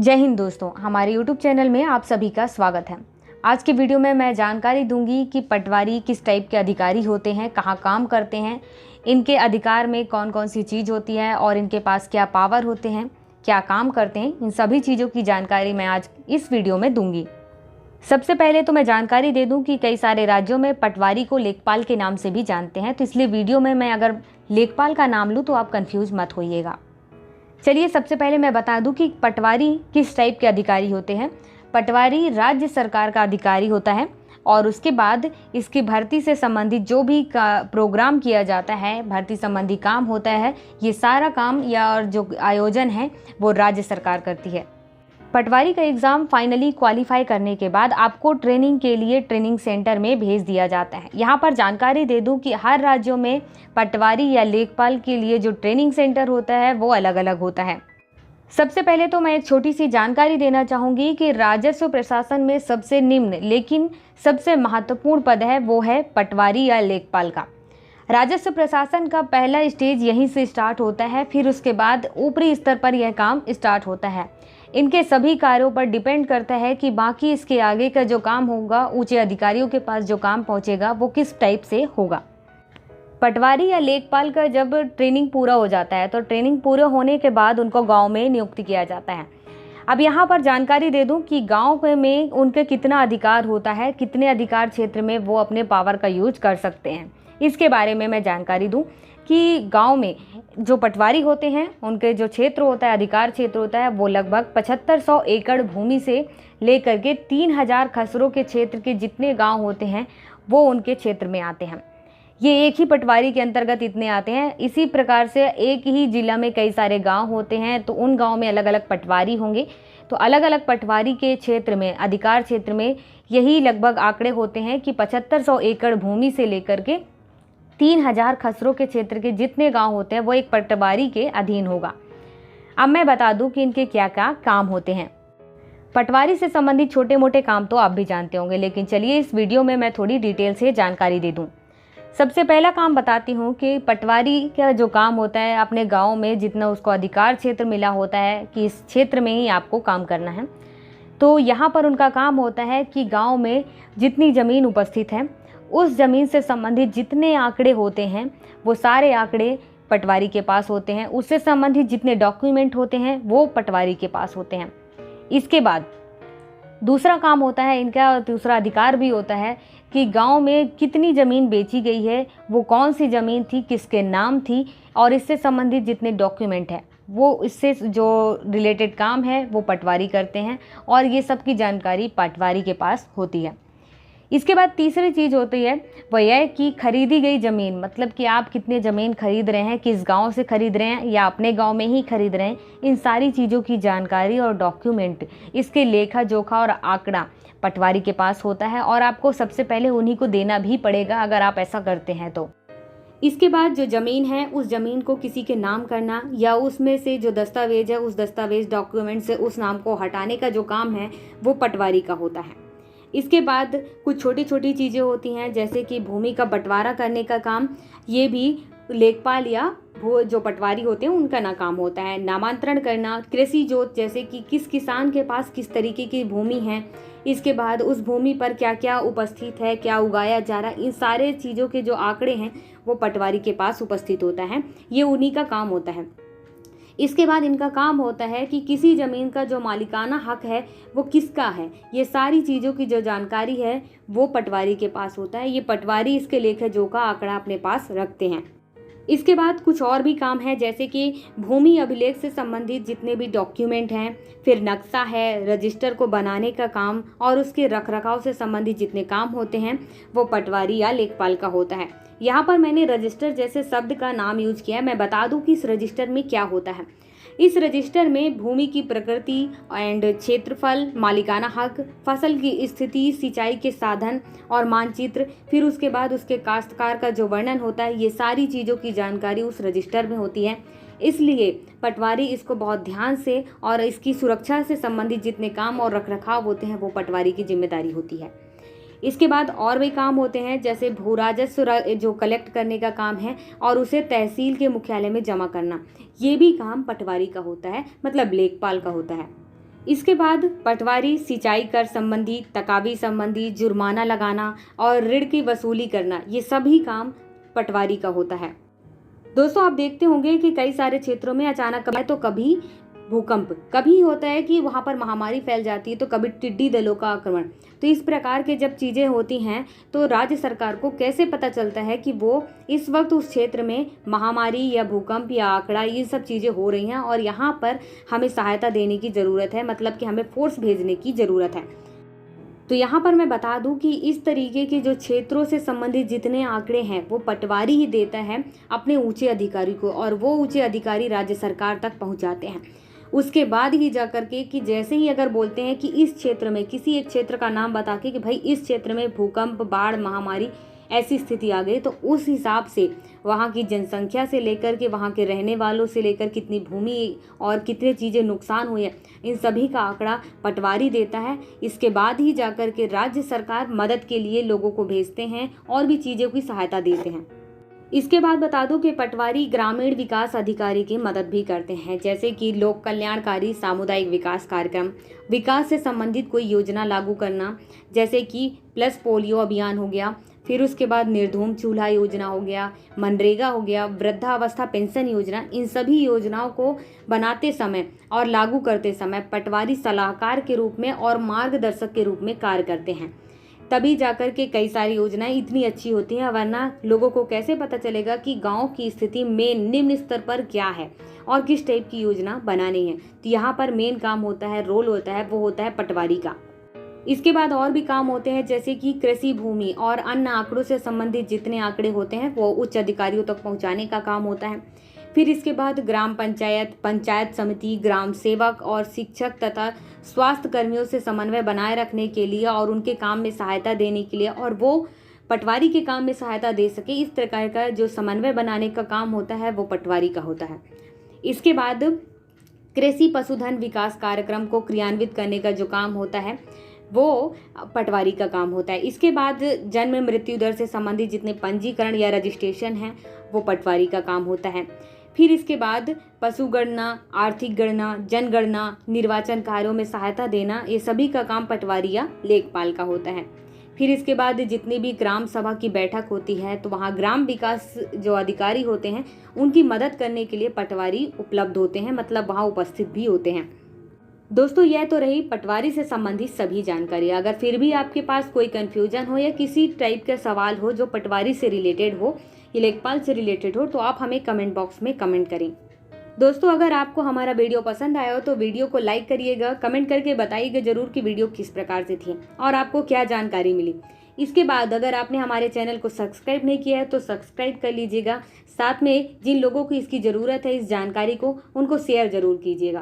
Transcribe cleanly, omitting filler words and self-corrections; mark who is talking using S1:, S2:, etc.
S1: जय हिंद दोस्तों, हमारे YouTube चैनल में आप सभी का स्वागत है। आज के वीडियो में मैं जानकारी दूंगी कि पटवारी किस टाइप के अधिकारी होते हैं, कहाँ काम करते हैं, इनके अधिकार में कौन कौन सी चीज़ होती है और इनके पास क्या पावर होते हैं, क्या काम करते हैं। इन सभी चीज़ों की जानकारी मैं आज इस वीडियो में दूंगी। सबसे पहले तो मैं जानकारी दे दूं कि कई सारे राज्यों में पटवारी को लेखपाल के नाम से भी जानते हैं, तो इसलिए वीडियो में मैं अगर लेखपाल का नाम लूँ तो आप कन्फ्यूज मत होइएगा। चलिए सबसे पहले मैं बता दूं कि पटवारी किस टाइप के अधिकारी होते हैं। पटवारी राज्य सरकार का अधिकारी होता है और उसके बाद इसकी भर्ती से संबंधित जो भी प्रोग्राम किया जाता है, भर्ती संबंधी काम होता है, ये सारा काम या और जो आयोजन है वो राज्य सरकार करती है। पटवारी का एग्ज़ाम फाइनली क्वालिफाई करने के बाद आपको ट्रेनिंग के लिए ट्रेनिंग सेंटर में भेज दिया जाता है। यहाँ पर जानकारी दे दूँ कि हर राज्यों में पटवारी या लेखपाल के लिए जो ट्रेनिंग सेंटर होता है वो अलग अलग होता है। सबसे पहले तो मैं एक छोटी सी जानकारी देना चाहूँगी कि राजस्व प्रशासन में सबसे निम्न लेकिन सबसे महत्वपूर्ण पद है वो है पटवारी या लेखपाल का। राजस्व प्रशासन का पहला स्टेज यहीं से स्टार्ट होता है, फिर उसके बाद ऊपरी स्तर पर यह काम स्टार्ट होता है। इनके सभी कार्यों पर डिपेंड करता है कि बाकी इसके आगे का जो काम होगा, ऊंचे अधिकारियों के पास जो काम पहुंचेगा वो किस टाइप से होगा। पटवारी या लेखपाल का जब ट्रेनिंग पूरा हो जाता है तो ट्रेनिंग पूरे होने के बाद उनको गांव में नियुक्त किया जाता है। अब यहाँ पर जानकारी दे दूं कि गांव में उनके कितना अधिकार होता है, कितने अधिकार क्षेत्र में वो अपने पावर का यूज कर सकते हैं, इसके बारे में मैं जानकारी दूं कि गांव में जो पटवारी होते हैं उनके जो क्षेत्र होता है, अधिकार क्षेत्र होता है, वो लगभग 7500 एकड़ भूमि से लेकर के 3000 खसरों के क्षेत्र के जितने गांव होते हैं वो उनके क्षेत्र में आते हैं। ये एक ही पटवारी के अंतर्गत इतने आते हैं। इसी प्रकार से एक ही जिला में कई सारे गांव होते हैं तो उन गांव में अलग अलग पटवारी होंगे। तो अलग अलग पटवारी के क्षेत्र में, अधिकार क्षेत्र में यही लगभग आंकड़े होते हैं कि 7500 एकड़ भूमि से लेकर के 3000 खसरों के क्षेत्र के जितने गांव होते हैं वो एक पटवारी के अधीन होगा। अब मैं बता दूं कि इनके क्या क्या काम होते हैं। पटवारी से संबंधित छोटे मोटे काम तो आप भी जानते होंगे, लेकिन चलिए इस वीडियो में मैं थोड़ी डिटेल से जानकारी दे दूं। सबसे पहला काम बताती हूँ कि पटवारी का जो काम होता है, अपने गांव में जितना उसको अधिकार क्षेत्र मिला होता है कि इस क्षेत्र में ही आपको काम करना है, तो यहाँ पर उनका काम होता है कि गांव में जितनी ज़मीन उपस्थित है उस ज़मीन से संबंधित जितने आंकड़े होते हैं वो सारे आंकड़े पटवारी के पास होते हैं। उससे संबंधित जितने डॉक्यूमेंट होते हैं वो पटवारी के पास होते हैं। इसके बाद दूसरा काम होता है इनका, दूसरा अधिकार भी होता है कि गांव में कितनी ज़मीन बेची गई है, वो कौन सी ज़मीन थी, किसके नाम थी, और इससे संबंधित जितने डॉक्यूमेंट हैं वो इससे जो रिलेटेड काम है वो पटवारी करते हैं और ये सब की जानकारी पटवारी के पास होती है। इसके बाद तीसरी चीज़ होती है वो यह कि खरीदी गई ज़मीन, मतलब कि आप कितने ज़मीन खरीद रहे हैं, किस गांव से खरीद रहे हैं या अपने गांव में ही खरीद रहे हैं, इन सारी चीज़ों की जानकारी और डॉक्यूमेंट, इसके लेखा जोखा और आंकड़ा पटवारी के पास होता है और आपको सबसे पहले उन्हीं को देना भी पड़ेगा अगर आप ऐसा करते हैं तो। इसके बाद जो ज़मीन है उस ज़मीन को किसी के नाम करना या उसमें से जो दस्तावेज है उस दस्तावेज डॉक्यूमेंट से उस नाम को हटाने का जो काम है वो पटवारी का होता है। इसके बाद कुछ छोटी छोटी चीज़ें होती हैं जैसे कि भूमि का बंटवारा करने का काम, ये भी लेखपाल या जो पटवारी होते हैं उनका ना काम होता है। नामांतरण करना, कृषि जोत, जैसे कि किस किसान के पास किस तरीके की भूमि है, इसके बाद उस भूमि पर क्या क्या उपस्थित है, क्या उगाया जा रहा है, इन सारे चीज़ों के जो आंकड़े हैं वो पटवारी के पास उपस्थित होता है, ये उन्हीं का काम होता है। इसके बाद इनका काम होता है कि किसी ज़मीन का जो मालिकाना हक है वो किसका है, ये सारी चीज़ों की जो जानकारी है वो पटवारी के पास होता है। ये पटवारी इसके लेखा जोखा आंकड़ा अपने पास रखते हैं। इसके बाद कुछ और भी काम है जैसे कि भूमि अभिलेख से संबंधित जितने भी डॉक्यूमेंट हैं, फिर नक्शा है, रजिस्टर को बनाने का काम और उसके रखरखाव से संबंधित जितने काम होते हैं वो पटवारी या लेखपाल का होता है। यहाँ पर मैंने रजिस्टर जैसे शब्द का नाम यूज किया है। मैं बता दूं कि इस रजिस्टर में क्या होता है। इस रजिस्टर में भूमि की प्रकृति एंड क्षेत्रफल, मालिकाना हक, फसल की स्थिति, सिंचाई के साधन और मानचित्र, फिर उसके बाद उसके काश्तकार का जो वर्णन होता है, ये सारी चीज़ों की जानकारी उस रजिस्टर में होती है। इसलिए पटवारी इसको बहुत ध्यान से और इसकी सुरक्षा से संबंधित जितने काम और रखरखाव होते हैं वो पटवारी की जिम्मेदारी होती है। इसके बाद और भी काम होते हैं जैसे भू राजस्व जो कलेक्ट करने का काम है और उसे तहसील के मुख्यालय में जमा करना, ये भी काम पटवारी का होता है, मतलब लेखपाल का होता है। इसके बाद पटवारी सिंचाई कर संबंधी, तकाबी संबंधी, जुर्माना लगाना और ऋण की वसूली करना, ये सभी काम पटवारी का होता है। दोस्तों, आप देखते होंगे कि कई सारे क्षेत्रों में अचानक तो कभी भूकंप, कभी होता है कि वहाँ पर महामारी फैल जाती है, तो कभी टिड्डी दलों का आक्रमण। तो इस प्रकार के जब चीज़ें होती हैं तो राज्य सरकार को कैसे पता चलता है कि वो इस वक्त उस क्षेत्र में महामारी या भूकंप या आंकड़ा, ये सब चीज़ें हो रही हैं और यहाँ पर हमें सहायता देने की ज़रूरत है, मतलब कि हमें फोर्स भेजने की ज़रूरत है। तो यहाँ पर मैं बता दूं कि इस तरीके के जो क्षेत्रों से संबंधित जितने आंकड़े हैं वो पटवारी ही देता है अपने ऊंचे अधिकारी को, और वो ऊंचे अधिकारी राज्य सरकार तक पहुँचाते हैं। उसके बाद ही जाकर के कि जैसे ही अगर बोलते हैं कि इस क्षेत्र में, किसी एक क्षेत्र का नाम बता के कि भाई इस क्षेत्र में भूकंप, बाढ़, महामारी ऐसी स्थिति आ गई, तो उस हिसाब से वहाँ की जनसंख्या से लेकर के वहाँ के रहने वालों से लेकर कितनी भूमि और कितनी चीज़ें नुकसान हुई है, इन सभी का आंकड़ा पटवारी देता है। इसके बाद ही जाकर के राज्य सरकार मदद के लिए लोगों को भेजते हैं और भी चीज़ों की सहायता देते हैं। इसके बाद बता दूं कि पटवारी ग्रामीण विकास अधिकारी की मदद भी करते हैं, जैसे कि लोक कल्याणकारी सामुदायिक विकास कार्यक्रम, विकास से संबंधित कोई योजना लागू करना, जैसे कि प्लस पोलियो अभियान हो गया, फिर उसके बाद निर्धूम चूल्हा योजना हो गया, मनरेगा हो गया, वृद्धावस्था पेंशन योजना। इन सभी योजनाओं को बनाते समय और लागू करते समय पटवारी सलाहकार के रूप में और मार्गदर्शक के रूप में कार्य करते हैं। तभी जाकर के कई सारी योजनाएं इतनी अच्छी होती हैं, वरना लोगों को कैसे पता चलेगा कि गांव की स्थिति में निम्न स्तर पर क्या है और किस टाइप की योजना बनानी है। तो यहाँ पर मेन काम होता है, रोल होता है, वो होता है पटवारी का। इसके बाद और भी काम होते हैं, जैसे कि कृषि भूमि और अन्य आंकड़ों से संबंधित जितने आंकड़े होते हैं वो उच्च अधिकारियों तक पहुंचाने का काम होता है। फिर इसके बाद ग्राम पंचायत, पंचायत समिति, ग्राम सेवक और शिक्षक तथा स्वास्थ्य कर्मियों से समन्वय बनाए रखने के लिए और उनके काम में सहायता देने के लिए, और वो पटवारी के काम में सहायता दे सके, इस प्रकार का जो समन्वय बनाने का काम होता है वो पटवारी का होता है। इसके बाद कृषि पशुधन विकास कार्यक्रम को क्रियान्वित करने का जो काम होता है वो पटवारी का काम होता है। इसके बाद जन्म मृत्यु दर से संबंधित जितने पंजीकरण या रजिस्ट्रेशन हैं वो पटवारी का काम होता है। फिर इसके बाद पशु गणना, आर्थिक गणना, जनगणना, निर्वाचन कार्यों में सहायता देना, ये सभी का काम पटवारी या लेखपाल का होता है। फिर इसके बाद जितनी भी ग्राम सभा की बैठक होती है तो वहाँ ग्राम विकास जो अधिकारी होते हैं उनकी मदद करने के लिए पटवारी उपलब्ध होते हैं, मतलब वहाँ उपस्थित भी होते हैं। दोस्तों, यह तो रही पटवारी से संबंधित सभी जानकारी। अगर फिर भी आपके पास कोई कंफ्यूजन हो या किसी टाइप का सवाल हो जो पटवारी से रिलेटेड हो या लेखपाल से रिलेटेड हो, तो आप हमें कमेंट बॉक्स में कमेंट करें। दोस्तों, अगर आपको हमारा वीडियो पसंद आया हो तो वीडियो को लाइक करिएगा, कमेंट करके बताइएगा जरूर कि वीडियो किस प्रकार से थी और आपको क्या जानकारी मिली। इसके बाद अगर आपने हमारे चैनल को सब्सक्राइब नहीं किया है तो सब्सक्राइब कर लीजिएगा। साथ में जिन लोगों को इसकी ज़रूरत है इस जानकारी को, उनको शेयर ज़रूर कीजिएगा।